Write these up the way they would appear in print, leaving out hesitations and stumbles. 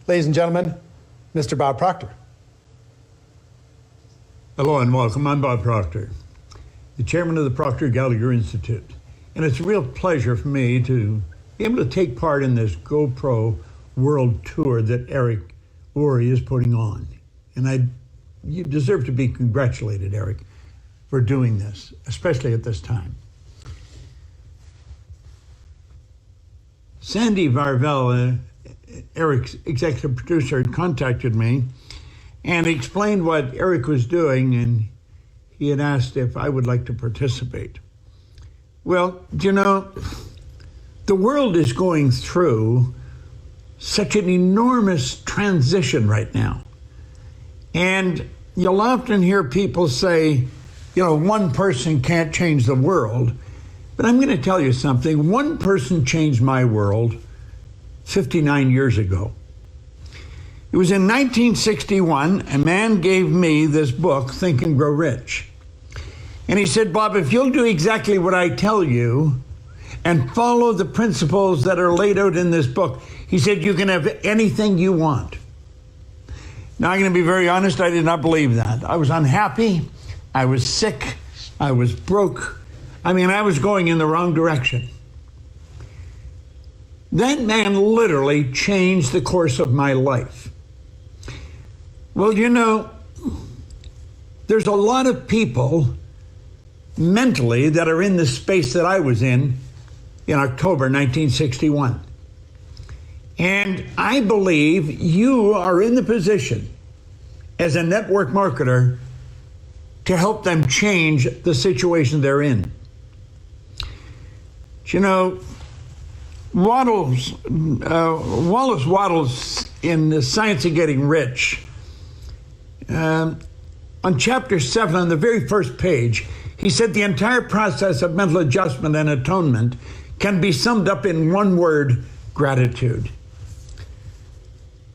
Ladies and gentlemen, Mr. Bob Proctor. Hello and welcome. I'm Bob Proctor, the chairman of the Proctor Gallagher Institute. And it's a real pleasure for me to be able to take part in this GoPro world tour that Eric Worre is putting on. And you deserve to be congratulated, Eric, for doing this, especially at this time. Sandy Varvel, Eric's executive producer, had contacted me and explained what Eric was doing, and he had asked if I would like to participate. Well, you know, the world is going through such an enormous transition right now. And you'll often hear people say, you know, one person can't change the world. But I'm going to tell you something. One person changed my world 59 years ago. It was in 1961, a man gave me this book, Think and Grow Rich. And he said, Bob, if you'll do exactly what I tell you and follow the principles that are laid out in this book, he said, you can have anything you want. Now, I'm going to be very honest, I did not believe that. I was unhappy, I was sick, I was broke. I mean, I was going in the wrong direction. That man literally changed the course of my life. Well, you know, there's a lot of people mentally that are in the space that I was in October 1961. And I believe you are in the position as a network marketer to help them change the situation they're in. You know, Wallace Wattles in The Science of Getting Rich, on chapter 7, on the very first page, he said the entire process of mental adjustment and atonement can be summed up in one word: gratitude.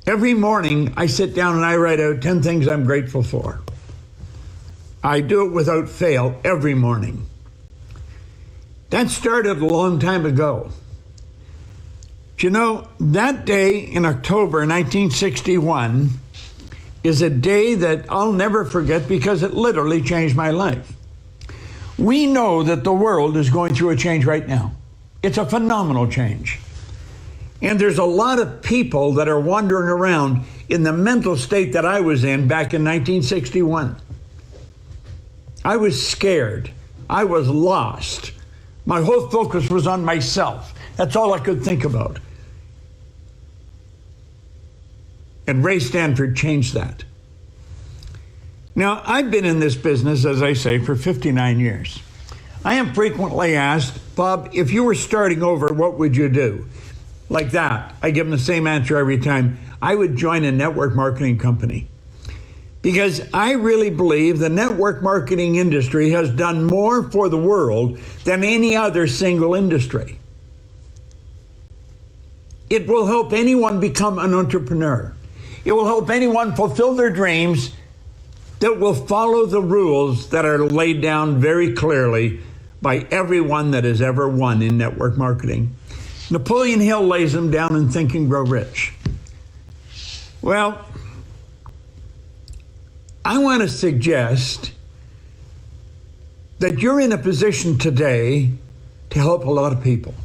Every morning I sit down and I write out 10 things I'm grateful for. I do it without fail every morning. That started a long time ago. You know, that day in October 1961 is a day that I'll never forget because it literally changed my life. We know that the world is going through a change right now. It's a phenomenal change. And there's a lot of people that are wandering around in the mental state that I was in back in 1961. I was scared. I was lost. My whole focus was on myself. That's all I could think about. And Ray Stanford changed that. Now, I've been in this business, as I say, for 59 years. I am frequently asked, Bob, if you were starting over, what would you do? Like that. I give them the same answer every time. I would join a network marketing company. Because I really believe the network marketing industry has done more for the world than any other single industry. It will help anyone become an entrepreneur. It will help anyone fulfill their dreams that will follow the rules that are laid down very clearly by everyone that has ever won in network marketing. Napoleon Hill lays them down in Think and Grow Rich. Well, I want to suggest that you're in a position today to help a lot of people.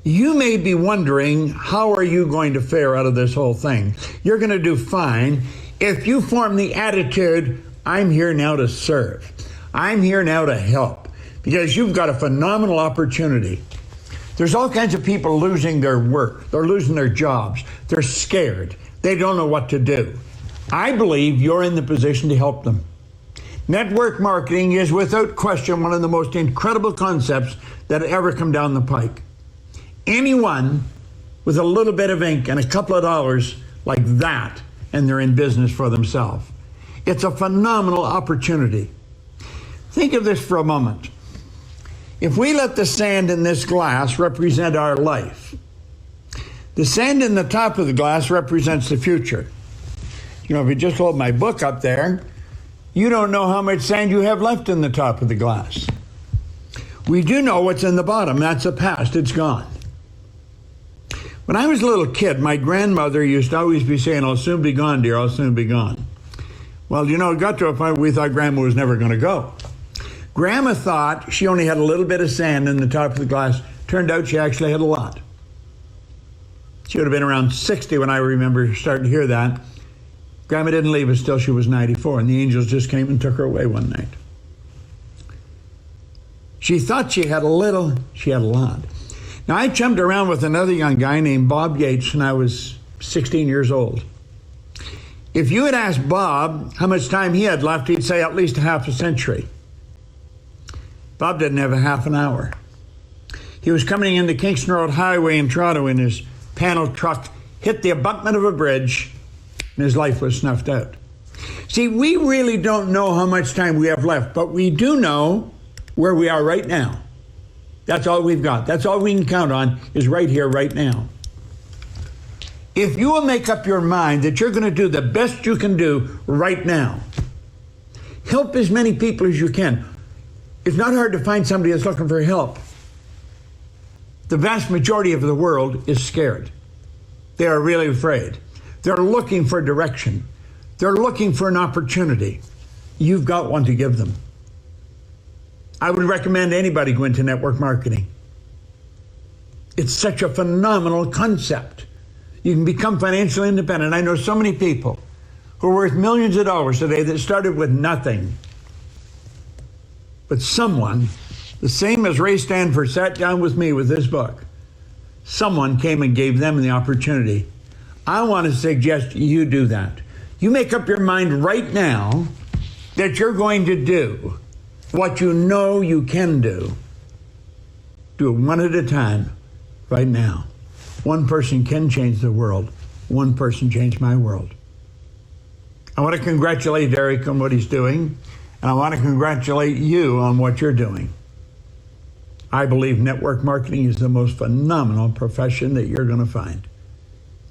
You may be wondering, how are you going to fare out of this whole thing? You're going to do fine if you form the attitude, I'm here now to serve. I'm here now to help, because you've got a phenomenal opportunity. There's all kinds of people losing their work. They're losing their jobs. They're scared. They don't know what to do. I believe you're in the position to help them. Network marketing is without question one of the most incredible concepts that ever come down the pike. Anyone with a little bit of ink and a couple of dollars like that, and they're in business for themselves. It's a phenomenal opportunity. Think of this for a moment. If we let the sand in this glass represent our life, the sand in the top of the glass represents the future. You know, if you just hold my book up there, you don't know how much sand you have left in the top of the glass. We do know what's in the bottom. That's the past. It's gone. When I was a little kid, my grandmother used to always be saying, "I'll soon be gone, dear, I'll soon be gone." Well, it got to a point where we thought Grandma was never going to go. Grandma thought she only had a little bit of sand in the top of the glass. Turned out she actually had a lot. She would have been around 60 when I remember starting to hear that. Grandma didn't leave us till she was 94, and the angels just came and took her away one night. She thought she had a little, she had a lot. Now, I jumped around with another young guy named Bob Yates when I was 16 years old. If you had asked Bob how much time he had left, he'd say at least half a century. Bob didn't have a half an hour. He was coming into Kingston Road Highway in Toronto in his panel truck, hit the abutment of a bridge, and his life was snuffed out. See, we really don't know how much time we have left, but we do know where we are right now. That's all we've got. That's all we can count on is right here, right now. If you will make up your mind that you're going to do the best you can do right now, help as many people as you can. It's not hard to find somebody that's looking for help. The vast majority of the world is scared. They are really afraid. They're looking for direction. They're looking for an opportunity. You've got one to give them. I would recommend anybody go into network marketing. It's such a phenomenal concept. You can become financially independent. I know so many people who are worth millions of dollars today that started with nothing. But someone, the same as Ray Stanford sat down with me with this book, someone came and gave them the opportunity. I want to suggest you do that. You make up your mind right now that you're going to do what you know you can do. Do it one at a time, right now. One person can change the world. One person changed my world. I want to congratulate Eric on what he's doing, and I want to congratulate you on what you're doing. I believe network marketing is the most phenomenal profession that you're going to find.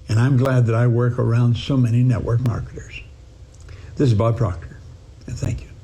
And I'm glad that I work around so many network marketers. This is Bob Proctor, and thank you.